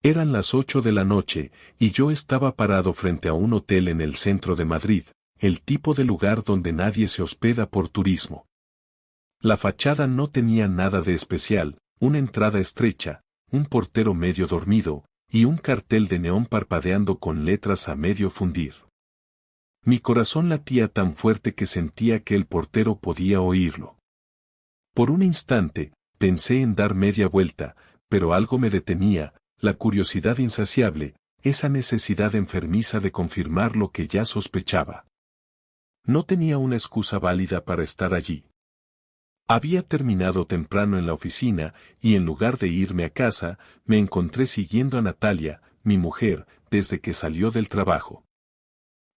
Eran las 8 de la noche, y yo estaba parado frente a un hotel en el centro de Madrid, el tipo de lugar donde nadie se hospeda por turismo. La fachada no tenía nada de especial, una entrada estrecha, un portero medio dormido, y un cartel de neón parpadeando con letras a medio fundir. Mi corazón latía tan fuerte que sentía que el portero podía oírlo. Por un instante, pensé en dar media vuelta, pero algo me detenía, la curiosidad insaciable, esa necesidad enfermiza de confirmar lo que ya sospechaba. No tenía una excusa válida para estar allí. Había terminado temprano en la oficina, y en lugar de irme a casa, me encontré siguiendo a Natalia, mi mujer, desde que salió del trabajo.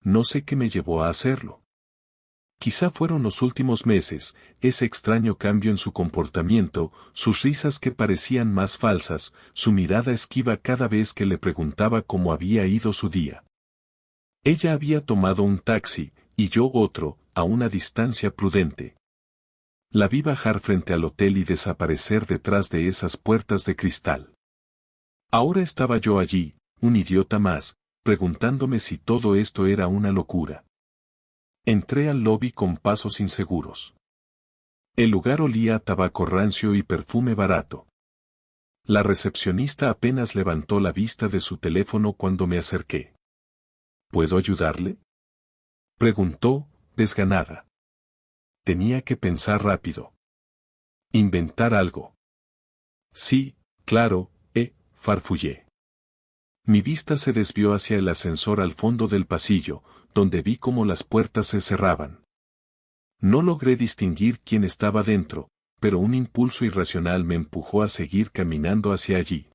No sé qué me llevó a hacerlo. Quizá fueron los últimos meses, ese extraño cambio en su comportamiento, sus risas que parecían más falsas, su mirada esquiva cada vez que le preguntaba cómo había ido su día. Ella había tomado un taxi, y yo otro, a una distancia prudente. La vi bajar frente al hotel y desaparecer detrás de esas puertas de cristal. Ahora estaba yo allí, un idiota más, preguntándome si todo esto era una locura. Entré al lobby con pasos inseguros. El lugar olía a tabaco rancio y perfume barato. La recepcionista apenas levantó la vista de su teléfono cuando me acerqué. ¿Puedo ayudarle?, preguntó, desganada. Tenía que pensar rápido. Inventar algo. Sí, claro, farfullé. Mi vista se desvió hacia el ascensor al fondo del pasillo, donde vi cómo las puertas se cerraban. No logré distinguir quién estaba dentro, pero un impulso irracional me empujó a seguir caminando hacia allí.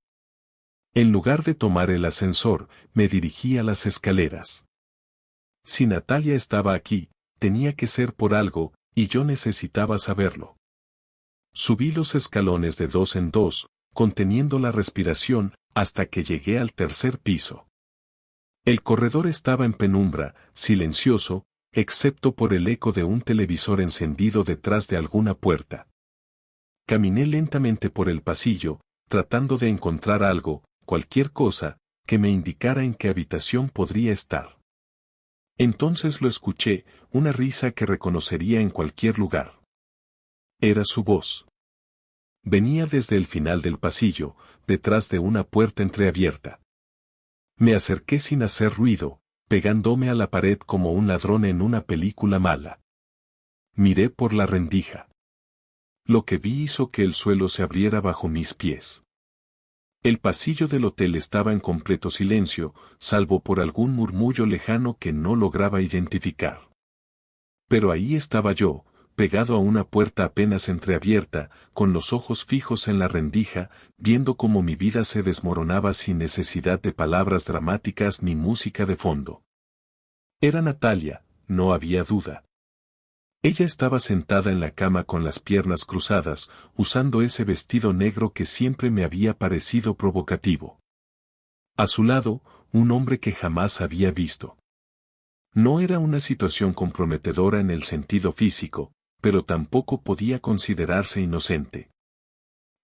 En lugar de tomar el ascensor, me dirigí a las escaleras. Si Natalia estaba aquí, tenía que ser por algo, y yo necesitaba saberlo. Subí los escalones de 2 en 2, conteniendo la respiración, hasta que llegué al tercer piso. El corredor estaba en penumbra, silencioso, excepto por el eco de un televisor encendido detrás de alguna puerta. Caminé lentamente por el pasillo, tratando de encontrar algo, cualquier cosa, que me indicara en qué habitación podría estar. Entonces lo escuché, una risa que reconocería en cualquier lugar. Era su voz. Venía desde el final del pasillo, detrás de una puerta entreabierta. Me acerqué sin hacer ruido, pegándome a la pared como un ladrón en una película mala. Miré por la rendija. Lo que vi hizo que el suelo se abriera bajo mis pies. El pasillo del hotel estaba en completo silencio, salvo por algún murmullo lejano que no lograba identificar. Pero ahí estaba yo, pegado a una puerta apenas entreabierta, con los ojos fijos en la rendija, viendo cómo mi vida se desmoronaba sin necesidad de palabras dramáticas ni música de fondo. Era Natalia, no había duda. Ella estaba sentada en la cama con las piernas cruzadas, usando ese vestido negro que siempre me había parecido provocativo. A su lado, un hombre que jamás había visto. No era una situación comprometedora en el sentido físico, pero tampoco podía considerarse inocente.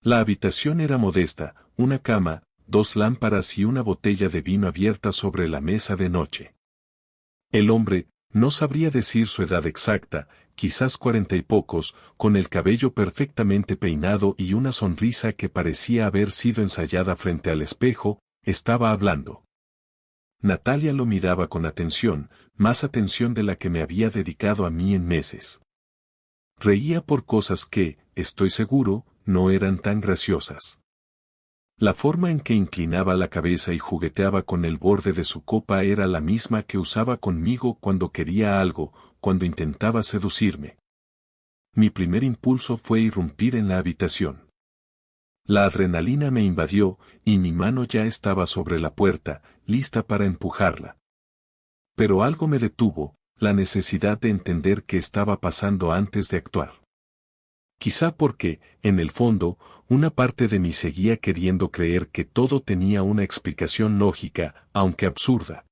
La habitación era modesta, una cama, 2 lámparas y una botella de vino abierta sobre la mesa de noche. El hombre, no sabría decir su edad exacta, quizás 40 y pocos, con el cabello perfectamente peinado y una sonrisa que parecía haber sido ensayada frente al espejo, estaba hablando. Natalia lo miraba con atención, más atención de la que me había dedicado a mí en meses. Reía por cosas que, estoy seguro, no eran tan graciosas. La forma en que inclinaba la cabeza y jugueteaba con el borde de su copa era la misma que usaba conmigo cuando quería algo, cuando intentaba seducirme. Mi primer impulso fue irrumpir en la habitación. La adrenalina me invadió, y mi mano ya estaba sobre la puerta, lista para empujarla. Pero algo me detuvo, la necesidad de entender qué estaba pasando antes de actuar. Quizá porque, en el fondo, una parte de mí seguía queriendo creer que todo tenía una explicación lógica, aunque absurda.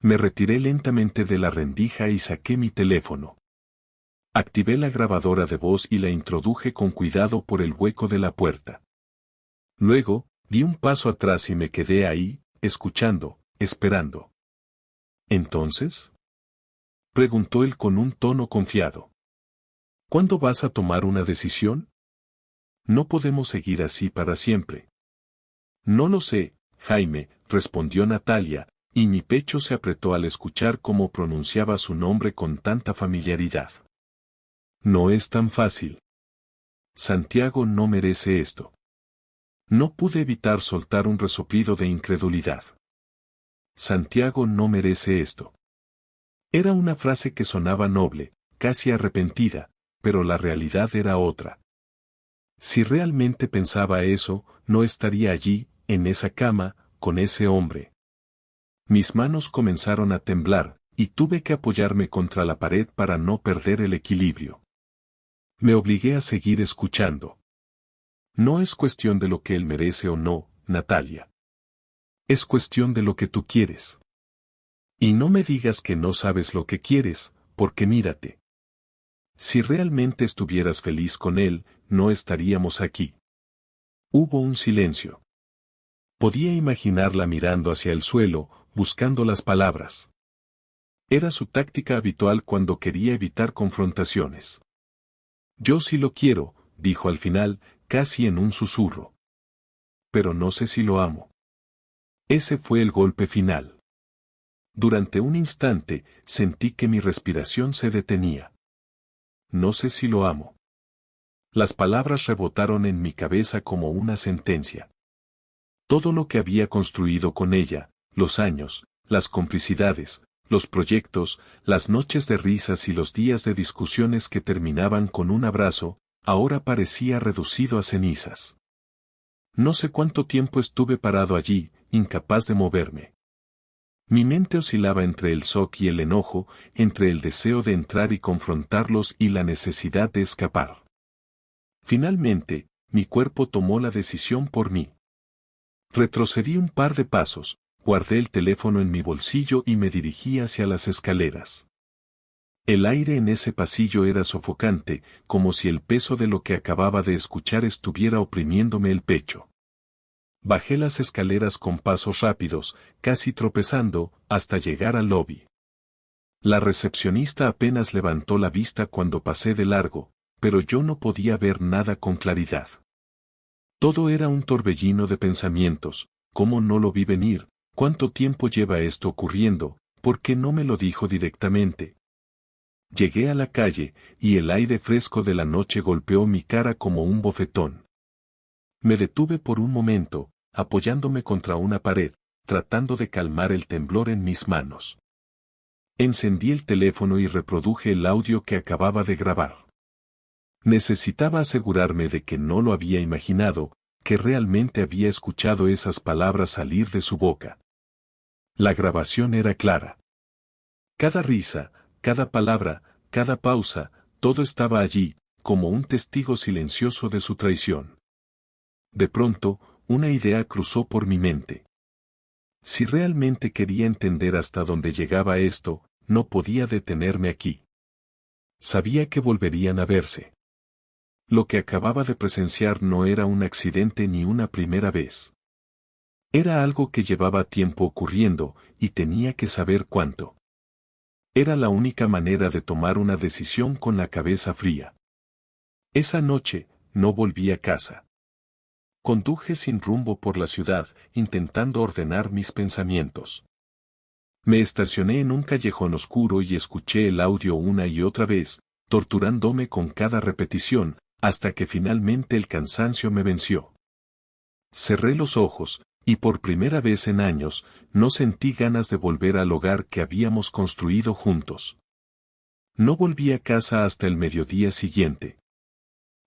Me retiré lentamente de la rendija y saqué mi teléfono. Activé la grabadora de voz y la introduje con cuidado por el hueco de la puerta. Luego, Di un paso atrás y me quedé ahí, escuchando, esperando. ¿Entonces? Preguntó él con un tono confiado. ¿Cuándo vas a tomar una decisión? No podemos seguir así para siempre. No lo sé, Jaime, respondió Natalia, y mi pecho se apretó al escuchar cómo pronunciaba su nombre con tanta familiaridad. No es tan fácil. Santiago no merece esto. No pude evitar soltar un resoplido de incredulidad. Santiago no merece esto. Era una frase que sonaba noble, casi arrepentida, pero la realidad era otra. Si realmente pensaba eso, no estaría allí, en esa cama, con ese hombre. Mis manos comenzaron a temblar, y tuve que apoyarme contra la pared para no perder el equilibrio. Me obligué a seguir escuchando. No es cuestión de lo que él merece o no, Natalia. Es cuestión de lo que tú quieres. Y no me digas que no sabes lo que quieres, porque mírate. Si realmente estuvieras feliz con él, no estaríamos aquí. Hubo un silencio. Podía imaginarla mirando hacia el suelo, buscando las palabras. Era su táctica habitual cuando quería evitar confrontaciones. Yo sí lo quiero, dijo al final, casi en un susurro. Pero no sé si lo amo. Ese fue el golpe final. Durante un instante, sentí que mi respiración se detenía. No sé si lo amo. Las palabras rebotaron en mi cabeza como una sentencia. Todo lo que había construido con ella, los años, las complicidades, los proyectos, las noches de risas y los días de discusiones que terminaban con un abrazo, ahora parecía reducido a cenizas. No sé cuánto tiempo estuve parado allí, incapaz de moverme. Mi mente oscilaba entre el shock y el enojo, entre el deseo de entrar y confrontarlos y la necesidad de escapar. Finalmente, mi cuerpo tomó la decisión por mí. Retrocedí un par de pasos, guardé el teléfono en mi bolsillo y me dirigí hacia las escaleras. El aire en ese pasillo era sofocante, como si el peso de lo que acababa de escuchar estuviera oprimiéndome el pecho. Bajé las escaleras con pasos rápidos, casi tropezando, hasta llegar al lobby. La recepcionista apenas levantó la vista cuando pasé de largo, pero yo no podía ver nada con claridad. Todo era un torbellino de pensamientos. ¿Cómo no lo vi venir? ¿Cuánto tiempo lleva esto ocurriendo? ¿Por qué no me lo dijo directamente? Llegué a la calle, y el aire fresco de la noche golpeó mi cara como un bofetón. Me detuve por un momento, apoyándome contra una pared, tratando de calmar el temblor en mis manos. Encendí el teléfono y reproduje el audio que acababa de grabar. Necesitaba asegurarme de que no lo había imaginado, que realmente había escuchado esas palabras salir de su boca. La grabación era clara. Cada risa, cada palabra, cada pausa, todo estaba allí, como un testigo silencioso de su traición. De pronto, una idea cruzó por mi mente. Si realmente quería entender hasta dónde llegaba esto, no podía detenerme aquí. Sabía que volverían a verse. Lo que acababa de presenciar no era un accidente ni una primera vez. Era algo que llevaba tiempo ocurriendo, y tenía que saber cuánto. Era la única manera de tomar una decisión con la cabeza fría. Esa noche, no volví a casa. Conduje sin rumbo por la ciudad, intentando ordenar mis pensamientos. Me estacioné en un callejón oscuro y escuché el audio una y otra vez, torturándome con cada repetición, hasta que finalmente el cansancio me venció. Cerré los ojos, y por primera vez en años, no sentí ganas de volver al hogar que habíamos construido juntos. No volví a casa hasta el mediodía siguiente.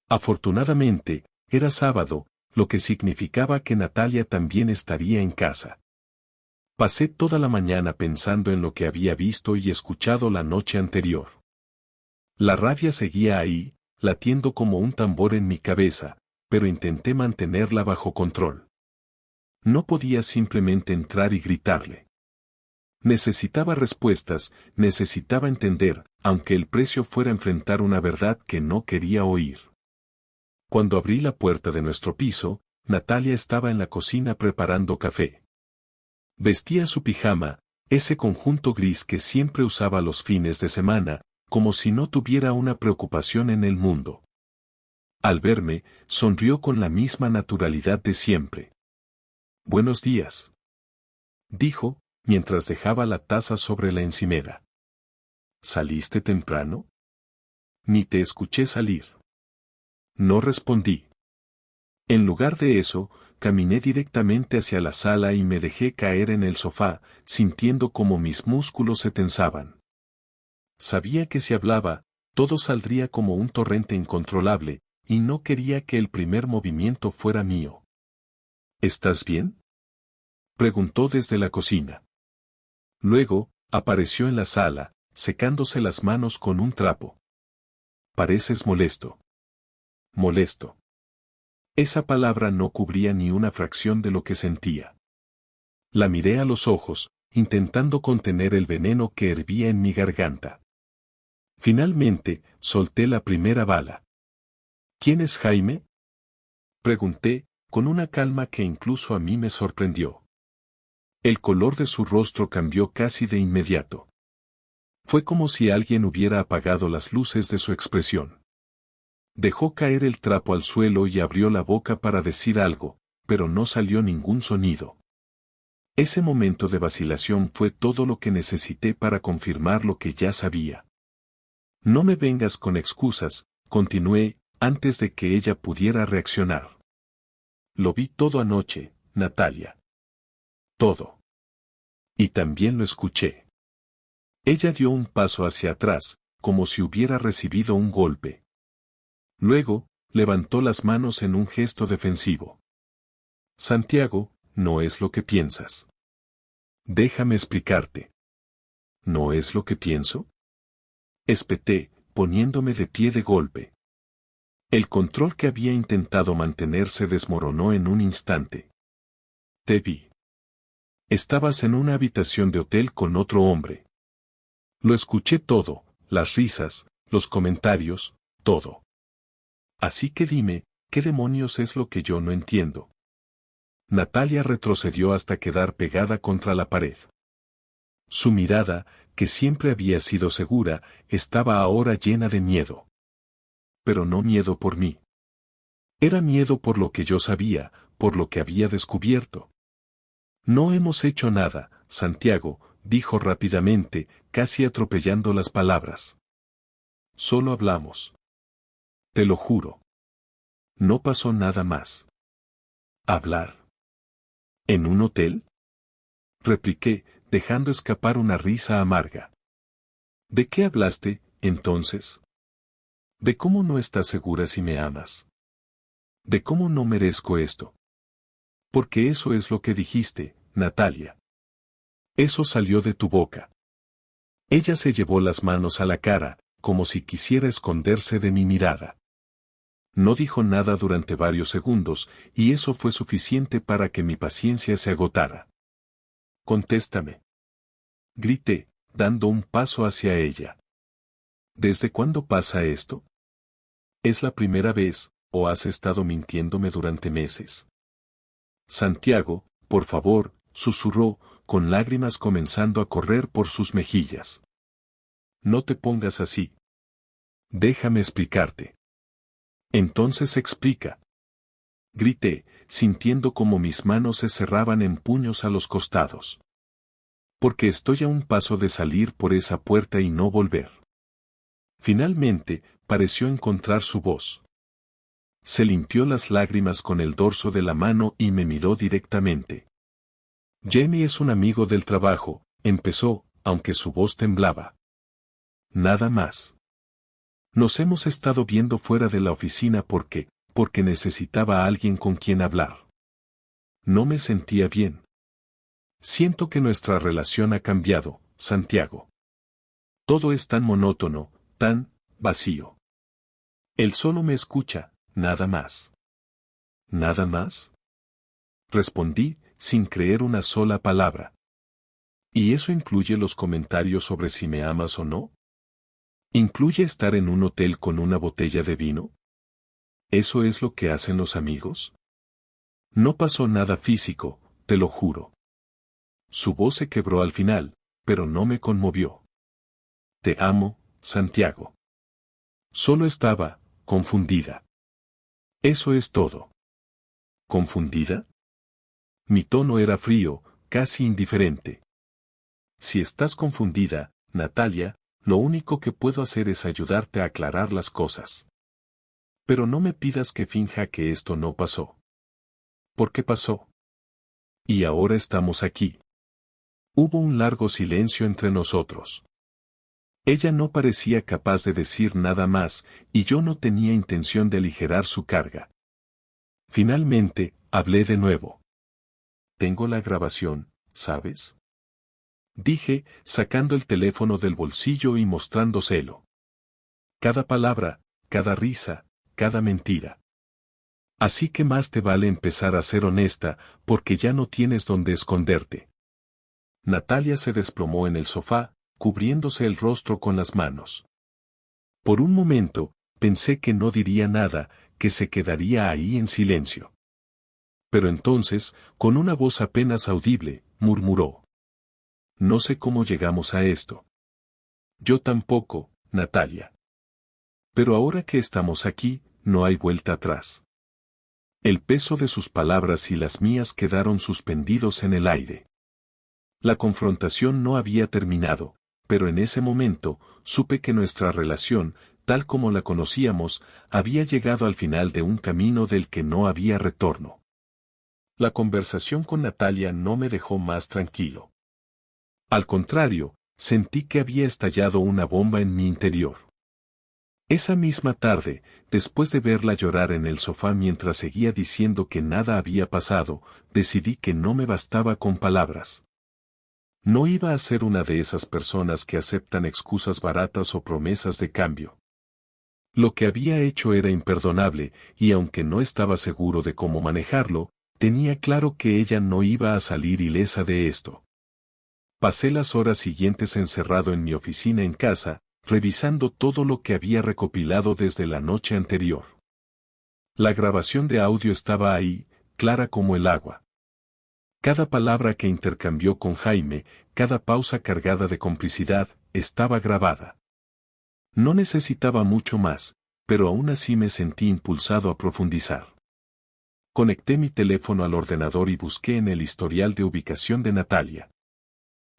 Afortunadamente, era sábado, lo que significaba que Natalia también estaría en casa. Pasé toda la mañana pensando en lo que había visto y escuchado la noche anterior. La rabia seguía ahí, latiendo como un tambor en mi cabeza, pero intenté mantenerla bajo control. No podía simplemente entrar y gritarle. Necesitaba respuestas, necesitaba entender, aunque el precio fuera enfrentar una verdad que no quería oír. Cuando abrí la puerta de nuestro piso, Natalia estaba en la cocina preparando café. Vestía su pijama, ese conjunto gris que siempre usaba los fines de semana, como si no tuviera una preocupación en el mundo. Al verme, sonrió con la misma naturalidad de siempre. «Buenos días», dijo, mientras dejaba la taza sobre la encimera. «¿Saliste temprano?» «Ni te escuché salir». No respondí. En lugar de eso, caminé directamente hacia la sala y me dejé caer en el sofá, sintiendo como mis músculos se tensaban. Sabía que si hablaba, todo saldría como un torrente incontrolable, y no quería que el primer movimiento fuera mío. «¿Estás bien?», preguntó desde la cocina. Luego, apareció en la sala, secándose las manos con un trapo. «Pareces molesto». «Molesto». Esa palabra no cubría ni una fracción de lo que sentía. La miré a los ojos, intentando contener el veneno que hervía en mi garganta. Finalmente, solté la primera bala. «¿Quién es Jaime?», pregunté, con una calma que incluso a mí me sorprendió. El color de su rostro cambió casi de inmediato. Fue como si alguien hubiera apagado las luces de su expresión. Dejó caer el trapo al suelo y abrió la boca para decir algo, pero no salió ningún sonido. Ese momento de vacilación fue todo lo que necesité para confirmar lo que ya sabía. «No me vengas con excusas», continué, antes de que ella pudiera reaccionar. «Lo vi todo anoche, Natalia. Todo. Y también lo escuché». Ella dio un paso hacia atrás, como si hubiera recibido un golpe. Luego, levantó las manos en un gesto defensivo. «Santiago, no es lo que piensas». «Déjame explicarte». «¿No es lo que pienso?», espeté, poniéndome de pie de golpe. El control que había intentado mantener se desmoronó en un instante. «Te vi. Estabas en una habitación de hotel con otro hombre». Lo escuché todo, las risas, los comentarios, todo. «Así que dime, ¿qué demonios es lo que yo no entiendo?». Natalia retrocedió hasta quedar pegada contra la pared. Su mirada, que siempre había sido segura, estaba ahora llena de miedo. Pero no miedo por mí. Era miedo por lo que yo sabía, por lo que había descubierto. «No hemos hecho nada, Santiago», dijo rápidamente, casi atropellando las palabras. «Solo hablamos. Te lo juro. No pasó nada más». «¿Hablar? ¿En un hotel?», repliqué, dejando escapar una risa amarga. «¿De qué hablaste, entonces? ¿De cómo no estás segura si me amas? ¿De cómo no merezco esto? Porque eso es lo que dijiste, Natalia. Eso salió de tu boca». Ella se llevó las manos a la cara, como si quisiera esconderse de mi mirada. No dijo nada durante varios segundos, y eso fue suficiente para que mi paciencia se agotara. «Contéstame», grité, dando un paso hacia ella. «¿Desde cuándo pasa esto? ¿Es la primera vez, o has estado mintiéndome durante meses?». «Santiago, por favor», susurró, con lágrimas comenzando a correr por sus mejillas. «No te pongas así. Déjame explicarte». «Entonces explica», grité, sintiendo como mis manos se cerraban en puños a los costados. «Porque estoy a un paso de salir por esa puerta y no volver». Finalmente, pareció encontrar su voz. Se limpió las lágrimas con el dorso de la mano y me miró directamente. «Jamie es un amigo del trabajo», empezó, aunque su voz temblaba. «Nada más. Nos hemos estado viendo fuera de la oficina porque necesitaba a alguien con quien hablar. No me sentía bien. Siento que nuestra relación ha cambiado, Santiago. Todo es tan monótono, tan vacío. Él solo me escucha, nada más». «¿Nada más?», respondí, sin creer una sola palabra. «¿Y eso incluye los comentarios sobre si me amas o no? ¿Incluye estar en un hotel con una botella de vino? ¿Eso es lo que hacen los amigos?». No pasó nada físico, te lo juro. Su voz se quebró al final, pero no me conmovió. Te amo, Santiago. Solo estaba confundida. Eso es todo. ¿Confundida? Mi tono era frío, casi indiferente. Si estás confundida, Natalia, lo único que puedo hacer es ayudarte a aclarar las cosas. Pero no me pidas que finja que esto no pasó. ¿Por qué pasó? Y ahora estamos aquí. Hubo un largo silencio entre nosotros. Ella no parecía capaz de decir nada más, y yo no tenía intención de aligerar su carga. Finalmente, hablé de nuevo. Tengo la grabación, ¿sabes? Dije, sacando el teléfono del bolsillo y mostrándoselo. Cada palabra, cada risa, cada mentira. Así que más te vale empezar a ser honesta, porque ya no tienes dónde esconderte. Natalia se desplomó en el sofá, cubriéndose el rostro con las manos. Por un momento, pensé que no diría nada, que se quedaría ahí en silencio. Pero entonces, con una voz apenas audible, murmuró. No sé cómo llegamos a esto. Yo tampoco, Natalia. Pero ahora que estamos aquí, no hay vuelta atrás. El peso de sus palabras y las mías quedaron suspendidos en el aire. La confrontación no había terminado, pero en ese momento, supe que nuestra relación, tal como la conocíamos, había llegado al final de un camino del que no había retorno. La conversación con Natalia no me dejó más tranquilo. Al contrario, sentí que había estallado una bomba en mi interior. Esa misma tarde, después de verla llorar en el sofá mientras seguía diciendo que nada había pasado, decidí que no me bastaba con palabras. No iba a ser una de esas personas que aceptan excusas baratas o promesas de cambio. Lo que había hecho era imperdonable, y aunque no estaba seguro de cómo manejarlo, tenía claro que ella no iba a salir ilesa de esto. Pasé las horas siguientes encerrado en mi oficina en casa, revisando todo lo que había recopilado desde la noche anterior. La grabación de audio estaba ahí, clara como el agua. Cada palabra que intercambió con Jaime, cada pausa cargada de complicidad, estaba grabada. No necesitaba mucho más, pero aún así me sentí impulsado a profundizar. Conecté mi teléfono al ordenador y busqué en el historial de ubicación de Natalia.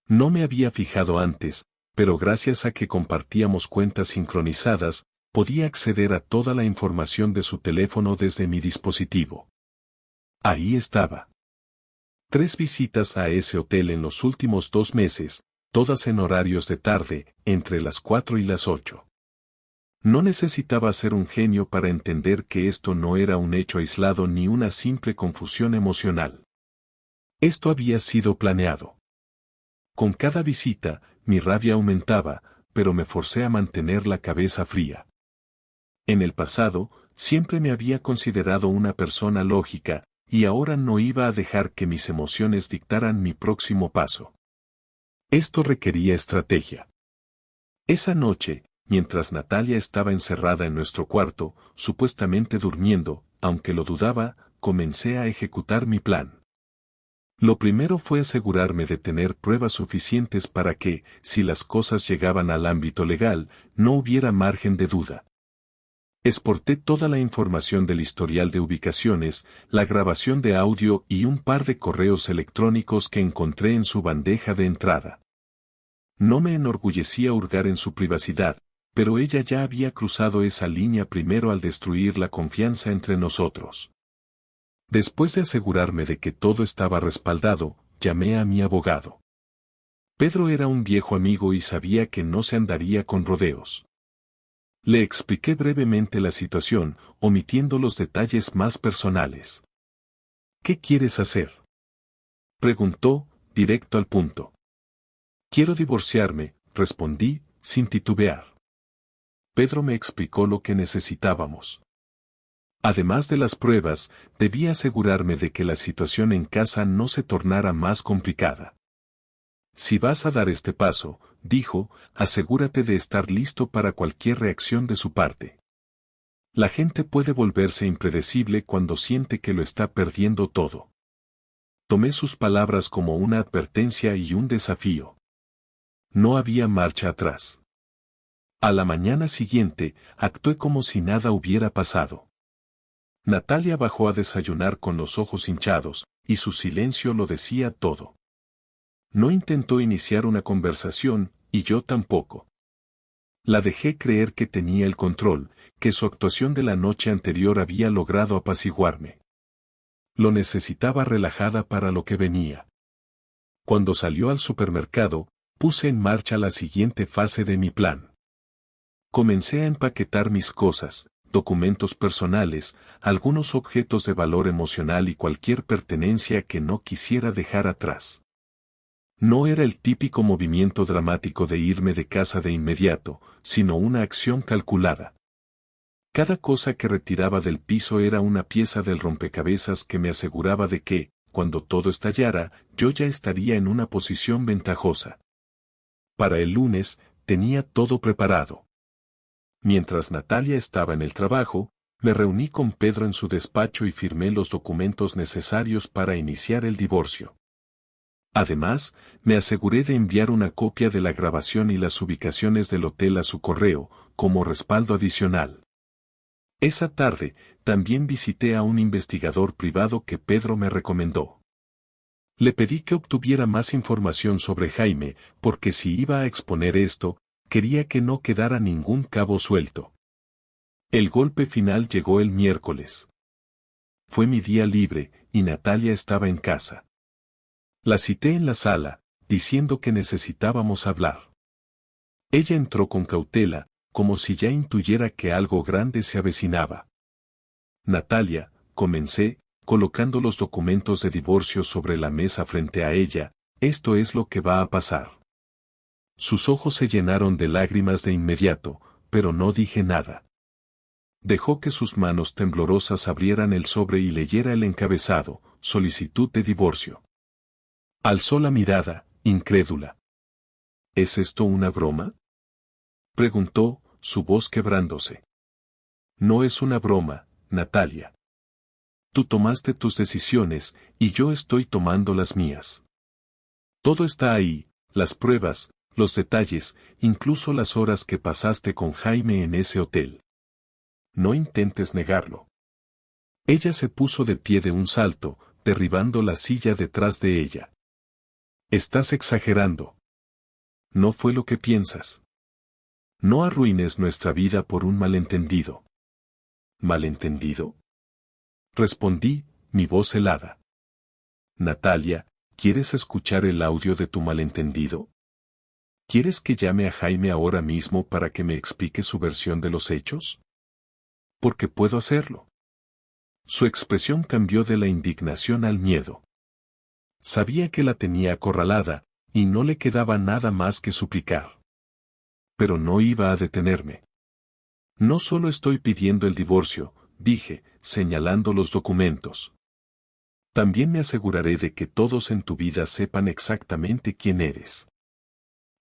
No me había fijado antes, pero gracias a que compartíamos cuentas sincronizadas, podía acceder a toda la información de su teléfono desde mi dispositivo. Ahí estaba. 3 visitas a ese hotel en los últimos 2 meses, todas en horarios de tarde, entre las 4 y las 8. No necesitaba ser un genio para entender que esto no era un hecho aislado ni una simple confusión emocional. Esto había sido planeado. Con cada visita, mi rabia aumentaba, pero me forcé a mantener la cabeza fría. En el pasado, siempre me había considerado una persona lógica, y ahora no iba a dejar que mis emociones dictaran mi próximo paso. Esto requería estrategia. Esa noche, mientras Natalia estaba encerrada en nuestro cuarto, supuestamente durmiendo, aunque lo dudaba, comencé a ejecutar mi plan. Lo primero fue asegurarme de tener pruebas suficientes para que, si las cosas llegaban al ámbito legal, no hubiera margen de duda. Exporté toda la información del historial de ubicaciones, la grabación de audio y un par de correos electrónicos que encontré en su bandeja de entrada. No me enorgullecía hurgar en su privacidad, pero ella ya había cruzado esa línea primero al destruir la confianza entre nosotros. Después de asegurarme de que todo estaba respaldado, llamé a mi abogado. Pedro era un viejo amigo y sabía que no se andaría con rodeos. Le expliqué brevemente la situación, omitiendo los detalles más personales. ¿Qué quieres hacer?, preguntó, directo al punto. Quiero divorciarme, respondí, sin titubear. Pedro me explicó lo que necesitábamos. Además de las pruebas, debía asegurarme de que la situación en casa no se tornara más complicada. Si vas a dar este paso, dijo, asegúrate de estar listo para cualquier reacción de su parte. La gente puede volverse impredecible cuando siente que lo está perdiendo todo. Tomé sus palabras como una advertencia y un desafío. No había marcha atrás. A la mañana siguiente, actué como si nada hubiera pasado. Natalia bajó a desayunar con los ojos hinchados, y su silencio lo decía todo. No intentó iniciar una conversación, y yo tampoco. La dejé creer que tenía el control, que su actuación de la noche anterior había logrado apaciguarme. Lo necesitaba relajada para lo que venía. Cuando salió al supermercado, puse en marcha la siguiente fase de mi plan. Comencé a empaquetar mis cosas, documentos personales, algunos objetos de valor emocional y cualquier pertenencia que no quisiera dejar atrás. No era el típico movimiento dramático de irme de casa de inmediato, sino una acción calculada. Cada cosa que retiraba del piso era una pieza del rompecabezas que me aseguraba de que, cuando todo estallara, yo ya estaría en una posición ventajosa. Para el lunes, tenía todo preparado. Mientras Natalia estaba en el trabajo, me reuní con Pedro en su despacho y firmé los documentos necesarios para iniciar el divorcio. Además, me aseguré de enviar una copia de la grabación y las ubicaciones del hotel a su correo, como respaldo adicional. Esa tarde, también visité a un investigador privado que Pedro me recomendó. Le pedí que obtuviera más información sobre Jaime, porque si iba a exponer esto, quería que no quedara ningún cabo suelto. El golpe final llegó el miércoles. Fue mi día libre, y Natalia estaba en casa. La cité en la sala, diciendo que necesitábamos hablar. Ella entró con cautela, como si ya intuyera que algo grande se avecinaba. Natalia, comencé, colocando los documentos de divorcio sobre la mesa frente a ella, esto es lo que va a pasar. Sus ojos se llenaron de lágrimas de inmediato, pero no dije nada. Dejó que sus manos temblorosas abrieran el sobre y leyera el encabezado, solicitud de divorcio. Alzó la mirada, incrédula. ¿Es esto una broma?, preguntó, su voz quebrándose. No es una broma, Natalia. Tú tomaste tus decisiones, y yo estoy tomando las mías. Todo está ahí, las pruebas, los detalles, incluso las horas que pasaste con Jaime en ese hotel. No intentes negarlo. Ella se puso de pie de un salto, derribando la silla detrás de ella. Estás exagerando. No fue lo que piensas. No arruines nuestra vida por un malentendido. ¿Malentendido? Respondí, mi voz helada. Natalia, ¿quieres escuchar el audio de tu malentendido? ¿Quieres que llame a Jaime ahora mismo para que me explique su versión de los hechos? Porque puedo hacerlo. Su expresión cambió de la indignación al miedo. Sabía que la tenía acorralada, y no le quedaba nada más que suplicar. Pero no iba a detenerme. No solo estoy pidiendo el divorcio, dije, señalando los documentos. También me aseguraré de que todos en tu vida sepan exactamente quién eres.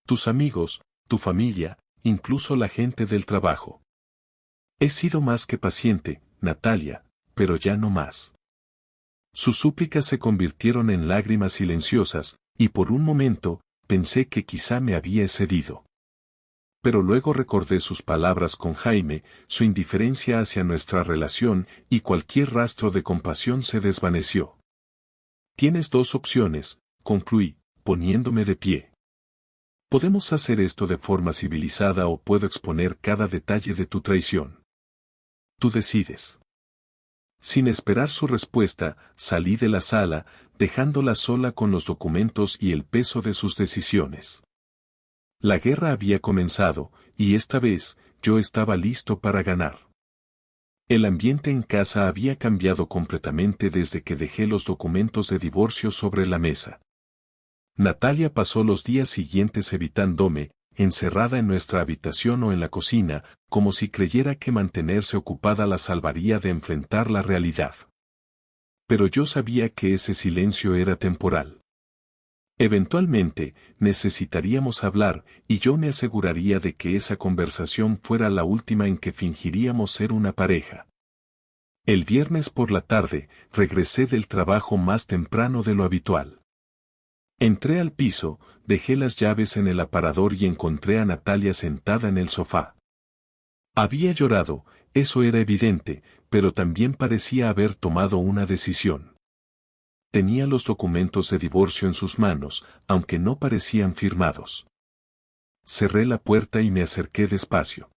Tus amigos, tu familia, incluso la gente del trabajo. He sido más que paciente, Natalia, pero ya no más. Sus súplicas se convirtieron en lágrimas silenciosas, y por un momento, pensé que quizá me había excedido. Pero luego recordé sus palabras con Jaime, su indiferencia hacia nuestra relación, y cualquier rastro de compasión se desvaneció. Tienes dos opciones, concluí, poniéndome de pie. Podemos hacer esto de forma civilizada o puedo exponer cada detalle de tu traición. Tú decides. Sin esperar su respuesta, salí de la sala, dejándola sola con los documentos y el peso de sus decisiones. La guerra había comenzado, y esta vez, yo estaba listo para ganar. El ambiente en casa había cambiado completamente desde que dejé los documentos de divorcio sobre la mesa. Natalia pasó los días siguientes evitándome, encerrada en nuestra habitación o en la cocina, como si creyera que mantenerse ocupada la salvaría de enfrentar la realidad. Pero yo sabía que ese silencio era temporal. Eventualmente, necesitaríamos hablar, y yo me aseguraría de que esa conversación fuera la última en que fingiríamos ser una pareja. El viernes por la tarde, regresé del trabajo más temprano de lo habitual. Entré al piso, dejé las llaves en el aparador y encontré a Natalia sentada en el sofá. Había llorado, eso era evidente, pero también parecía haber tomado una decisión. Tenía los documentos de divorcio en sus manos, aunque no parecían firmados. Cerré la puerta y me acerqué despacio.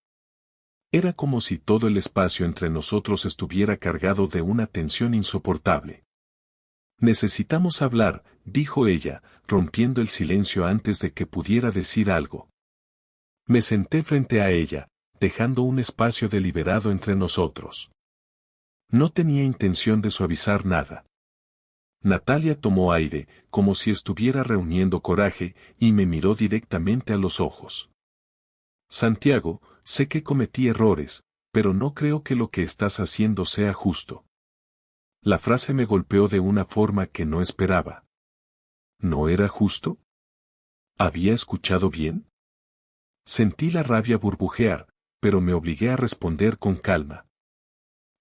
Era como si todo el espacio entre nosotros estuviera cargado de una tensión insoportable. Necesitamos hablar, dijo ella, rompiendo el silencio antes de que pudiera decir algo. Me senté frente a ella, dejando un espacio deliberado entre nosotros. No tenía intención de suavizar nada. Natalia tomó aire, como si estuviera reuniendo coraje, y me miró directamente a los ojos. Santiago, sé que cometí errores, pero no creo que lo que estás haciendo sea justo. La frase me golpeó de una forma que no esperaba. ¿No era justo? ¿Había escuchado bien? Sentí la rabia burbujear, pero me obligué a responder con calma.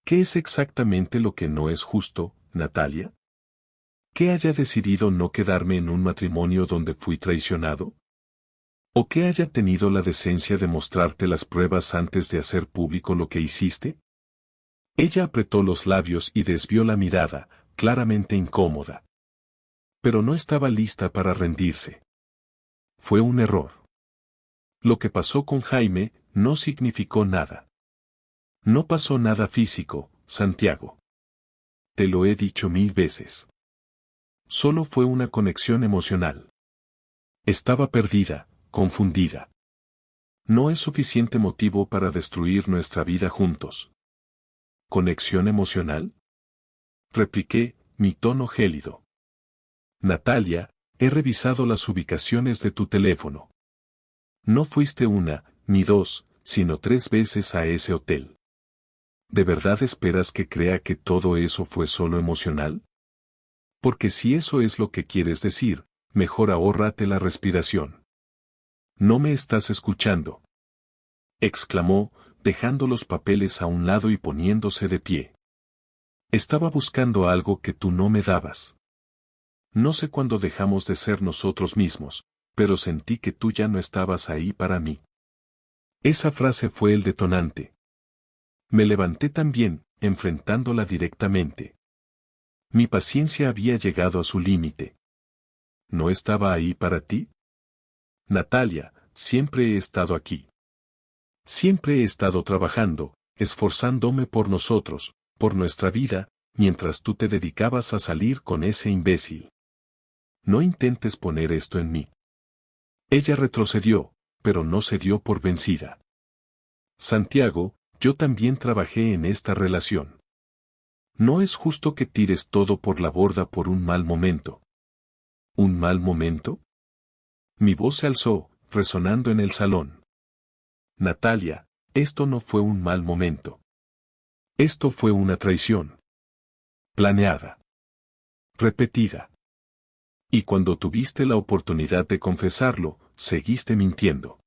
¿Qué es exactamente lo que no es justo, Natalia? ¿Que haya decidido no quedarme en un matrimonio donde fui traicionado? ¿O que haya tenido la decencia de mostrarte las pruebas antes de hacer público lo que hiciste? Ella apretó los labios y desvió la mirada, claramente incómoda. Pero no estaba lista para rendirse. Fue un error. Lo que pasó con Jaime no significó nada. No pasó nada físico, Santiago. Te lo he dicho 1000 veces. Solo fue una conexión emocional. Estaba perdida, confundida. No es suficiente motivo para destruir nuestra vida juntos. ¿Conexión emocional? Repliqué, mi tono gélido. Natalia, he revisado las ubicaciones de tu teléfono. No fuiste una, ni dos, sino 3 veces a ese hotel. ¿De verdad esperas que crea que todo eso fue solo emocional? Porque si eso es lo que quieres decir, mejor ahórrate la respiración. No me estás escuchando. Exclamó, dejando los papeles a un lado y poniéndose de pie. Estaba buscando algo que tú no me dabas. No sé cuándo dejamos de ser nosotros mismos, pero sentí que tú ya no estabas ahí para mí. Esa frase fue el detonante. Me levanté también, enfrentándola directamente. Mi paciencia había llegado a su límite. ¿No estaba ahí para ti? Natalia, siempre he estado aquí. Siempre he estado trabajando, esforzándome por nosotros, por nuestra vida, mientras tú te dedicabas a salir con ese imbécil. No intentes poner esto en mí. Ella retrocedió, pero no se dio por vencida. Santiago, yo también trabajé en esta relación. No es justo que tires todo por la borda por un mal momento. ¿Un mal momento? Mi voz se alzó, resonando en el salón. Natalia, esto no fue un mal momento. Esto fue una traición. Planeada. Repetida. Y cuando tuviste la oportunidad de confesarlo, seguiste mintiendo.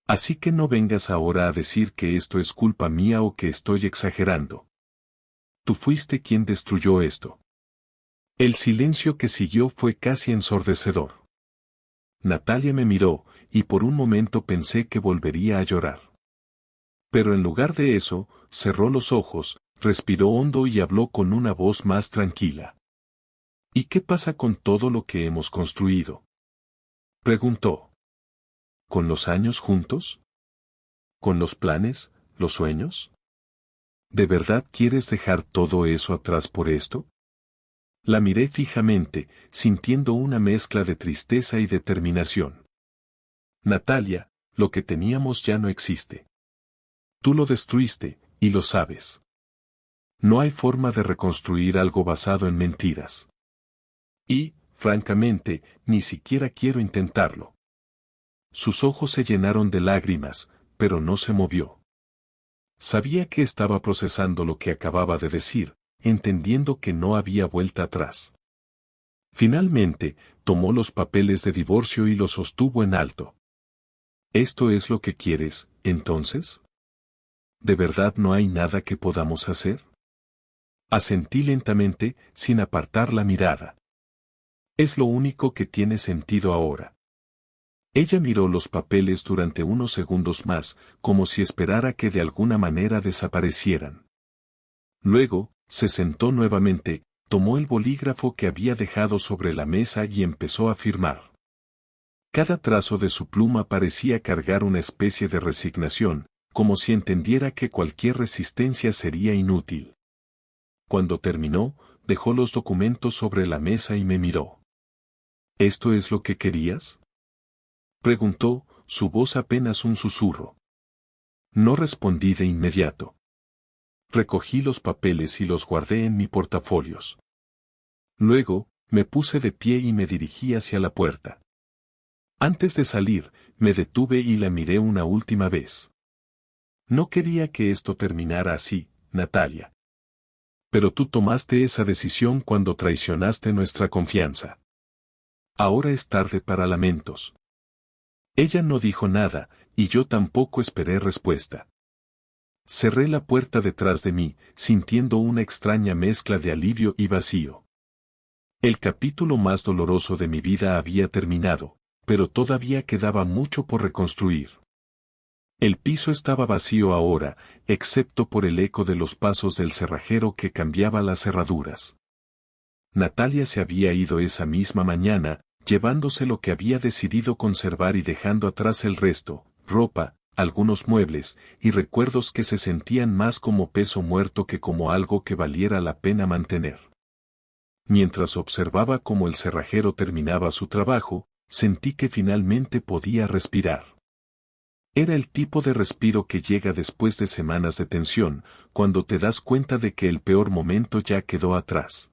Así que no vengas ahora a decir que esto es culpa mía o que estoy exagerando. Tú fuiste quien destruyó esto. El silencio que siguió fue casi ensordecedor. Natalia me miró, y por un momento pensé que volvería a llorar. Pero en lugar de eso, cerró los ojos, respiró hondo y habló con una voz más tranquila. ¿Y qué pasa con todo lo que hemos construido? Preguntó. ¿Con los años juntos? ¿Con los planes, los sueños? ¿De verdad quieres dejar todo eso atrás por esto? La miré fijamente, sintiendo una mezcla de tristeza y determinación. Natalia, lo que teníamos ya no existe. Tú lo destruiste, y lo sabes. No hay forma de reconstruir algo basado en mentiras. Y, francamente, ni siquiera quiero intentarlo. Sus ojos se llenaron de lágrimas, pero no se movió. Sabía que estaba procesando lo que acababa de decir, entendiendo que no había vuelta atrás. Finalmente, tomó los papeles de divorcio y los sostuvo en alto. ¿Esto es lo que quieres, entonces? ¿De verdad no hay nada que podamos hacer? Asentí lentamente, sin apartar la mirada. Es lo único que tiene sentido ahora. Ella miró los papeles durante unos segundos más, como si esperara que de alguna manera desaparecieran. Luego, se sentó nuevamente, tomó el bolígrafo que había dejado sobre la mesa y empezó a firmar. Cada trazo de su pluma parecía cargar una especie de resignación, como si entendiera que cualquier resistencia sería inútil. Cuando terminó, dejó los documentos sobre la mesa y me miró. ¿Esto es lo que querías?, preguntó, su voz apenas un susurro. No respondí de inmediato. Recogí los papeles y los guardé en mi portafolios. Luego, me puse de pie y me dirigí hacia la puerta. Antes de salir, me detuve y la miré una última vez. No quería que esto terminara así, Natalia. Pero tú tomaste esa decisión cuando traicionaste nuestra confianza. Ahora es tarde para lamentos. Ella no dijo nada, y yo tampoco esperé respuesta. Cerré la puerta detrás de mí, sintiendo una extraña mezcla de alivio y vacío. El capítulo más doloroso de mi vida había terminado, pero todavía quedaba mucho por reconstruir. El piso estaba vacío ahora, excepto por el eco de los pasos del cerrajero que cambiaba las cerraduras. Natalia se había ido esa misma mañana, llevándose lo que había decidido conservar y dejando atrás el resto, ropa, algunos muebles, y recuerdos que se sentían más como peso muerto que como algo que valiera la pena mantener. Mientras observaba cómo el cerrajero terminaba su trabajo, sentí que finalmente podía respirar. Era el tipo de respiro que llega después de semanas de tensión, cuando te das cuenta de que el peor momento ya quedó atrás.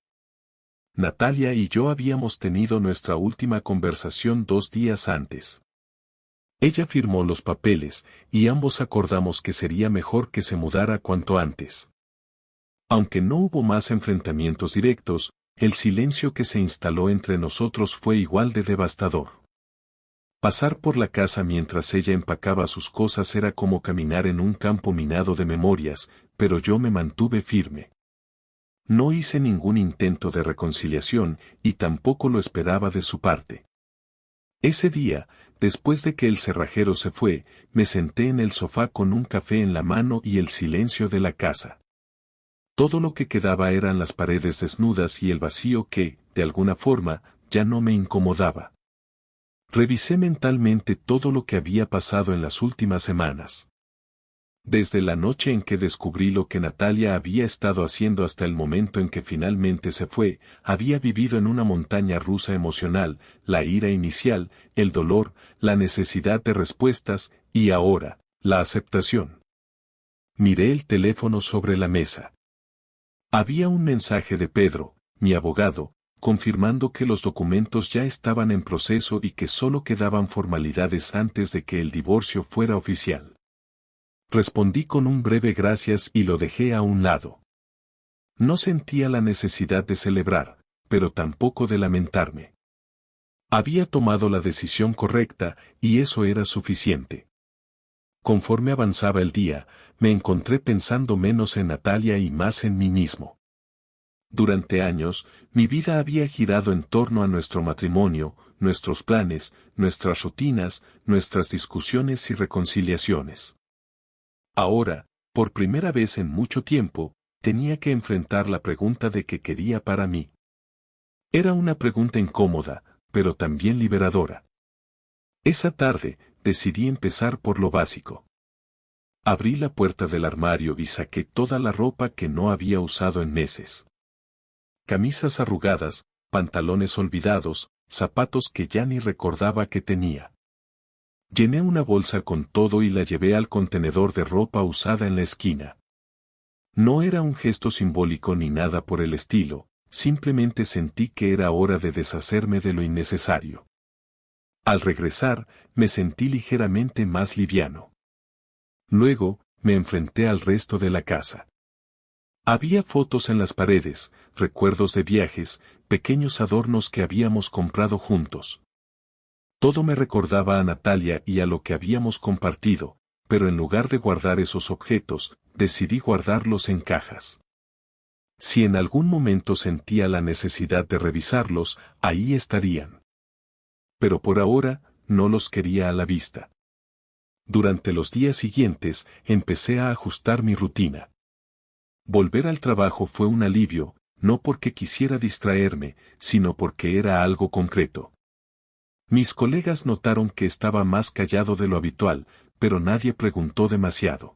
Natalia y yo habíamos tenido nuestra última conversación 2 días antes. Ella firmó los papeles, y ambos acordamos que sería mejor que se mudara cuanto antes. Aunque no hubo más enfrentamientos directos, el silencio que se instaló entre nosotros fue igual de devastador. Pasar por la casa mientras ella empacaba sus cosas era como caminar en un campo minado de memorias, pero yo me mantuve firme. No hice ningún intento de reconciliación, y tampoco lo esperaba de su parte. Ese día, después de que el cerrajero se fue, me senté en el sofá con un café en la mano y el silencio de la casa. Todo lo que quedaba eran las paredes desnudas y el vacío que, de alguna forma, ya no me incomodaba. Revisé mentalmente todo lo que había pasado en las últimas semanas. Desde la noche en que descubrí lo que Natalia había estado haciendo hasta el momento en que finalmente se fue, había vivido en una montaña rusa emocional, la ira inicial, el dolor, la necesidad de respuestas, y ahora, la aceptación. Miré el teléfono sobre la mesa. Había un mensaje de Pedro, mi abogado, confirmando que los documentos ya estaban en proceso y que solo quedaban formalidades antes de que el divorcio fuera oficial. Respondí con un breve gracias y lo dejé a un lado. No sentía la necesidad de celebrar, pero tampoco de lamentarme. Había tomado la decisión correcta, y eso era suficiente. Conforme avanzaba el día, me encontré pensando menos en Natalia y más en mí mismo. Durante años, mi vida había girado en torno a nuestro matrimonio, nuestros planes, nuestras rutinas, nuestras discusiones y reconciliaciones. Ahora, por primera vez en mucho tiempo, tenía que enfrentar la pregunta de qué quería para mí. Era una pregunta incómoda, pero también liberadora. Esa tarde, decidí empezar por lo básico. Abrí la puerta del armario y saqué toda la ropa que no había usado en meses. Camisas arrugadas, pantalones olvidados, zapatos que ya ni recordaba que tenía. Llené una bolsa con todo y la llevé al contenedor de ropa usada en la esquina. No era un gesto simbólico ni nada por el estilo, simplemente sentí que era hora de deshacerme de lo innecesario. Al regresar, me sentí ligeramente más liviano. Luego, me enfrenté al resto de la casa. Había fotos en las paredes, recuerdos de viajes, pequeños adornos que habíamos comprado juntos. Todo me recordaba a Natalia y a lo que habíamos compartido, pero en lugar de guardar esos objetos, decidí guardarlos en cajas. Si en algún momento sentía la necesidad de revisarlos, ahí estarían. Pero por ahora, no los quería a la vista. Durante los días siguientes, empecé a ajustar mi rutina. Volver al trabajo fue un alivio, no porque quisiera distraerme, sino porque era algo concreto. Mis colegas notaron que estaba más callado de lo habitual, pero nadie preguntó demasiado.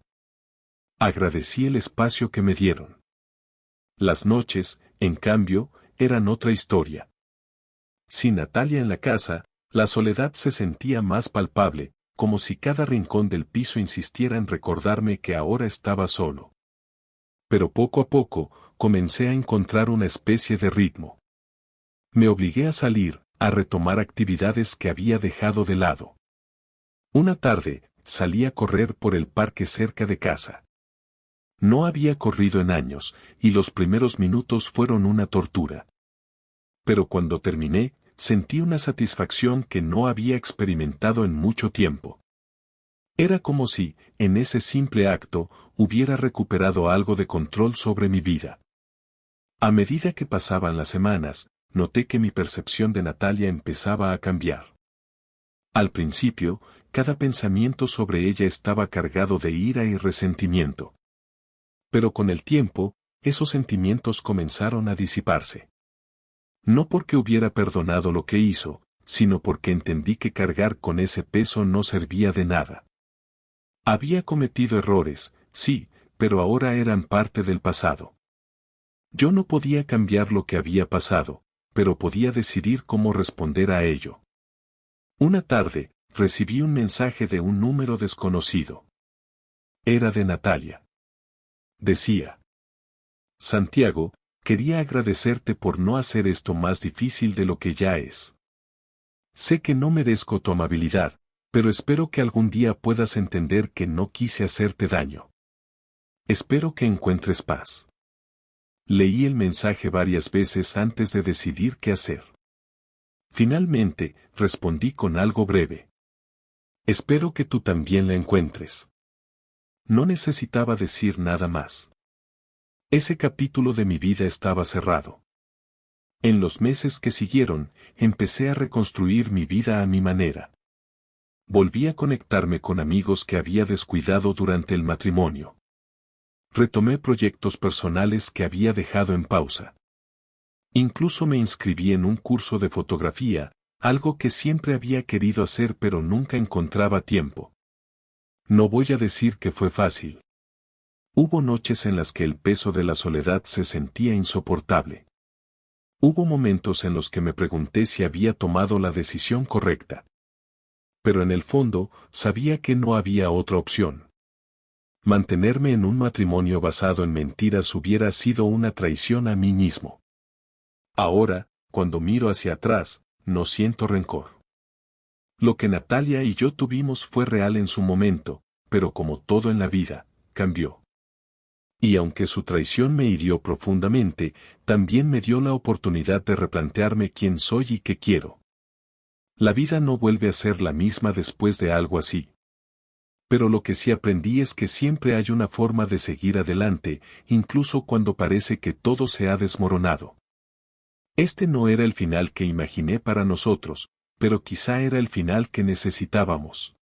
Agradecí el espacio que me dieron. Las noches, en cambio, eran otra historia. Sin Natalia en la casa, la soledad se sentía más palpable, como si cada rincón del piso insistiera en recordarme que ahora estaba solo. Pero poco a poco, comencé a encontrar una especie de ritmo. Me obligué a salir, a retomar actividades que había dejado de lado. Una tarde, salí a correr por el parque cerca de casa. No había corrido en años, y los primeros minutos fueron una tortura. Pero cuando terminé, sentí una satisfacción que no había experimentado en mucho tiempo. Era como si, en ese simple acto, hubiera recuperado algo de control sobre mi vida. A medida que pasaban las semanas, noté que mi percepción de Natalia empezaba a cambiar. Al principio, cada pensamiento sobre ella estaba cargado de ira y resentimiento. Pero con el tiempo, esos sentimientos comenzaron a disiparse. No porque hubiera perdonado lo que hizo, sino porque entendí que cargar con ese peso no servía de nada. Había cometido errores, sí, pero ahora eran parte del pasado. Yo no podía cambiar lo que había pasado, pero podía decidir cómo responder a ello. Una tarde, recibí un mensaje de un número desconocido. Era de Natalia. Decía: Santiago, quería agradecerte por no hacer esto más difícil de lo que ya es. Sé que no merezco tu amabilidad, pero espero que algún día puedas entender que no quise hacerte daño. Espero que encuentres paz. Leí el mensaje varias veces antes de decidir qué hacer. Finalmente, respondí con algo breve. Espero que tú también la encuentres. No necesitaba decir nada más. Ese capítulo de mi vida estaba cerrado. En los meses que siguieron, empecé a reconstruir mi vida a mi manera. Volví a conectarme con amigos que había descuidado durante el matrimonio. Retomé proyectos personales que había dejado en pausa. Incluso me inscribí en un curso de fotografía, algo que siempre había querido hacer pero nunca encontraba tiempo. No voy a decir que fue fácil. Hubo noches en las que el peso de la soledad se sentía insoportable. Hubo momentos en los que me pregunté si había tomado la decisión correcta. Pero en el fondo, sabía que no había otra opción. Mantenerme en un matrimonio basado en mentiras hubiera sido una traición a mí mismo. Ahora, cuando miro hacia atrás, no siento rencor. Lo que Natalia y yo tuvimos fue real en su momento, pero como todo en la vida, cambió. Y aunque su traición me hirió profundamente, también me dio la oportunidad de replantearme quién soy y qué quiero. La vida no vuelve a ser la misma después de algo así. Pero lo que sí aprendí es que siempre hay una forma de seguir adelante, incluso cuando parece que todo se ha desmoronado. Este no era el final que imaginé para nosotros, pero quizá era el final que necesitábamos.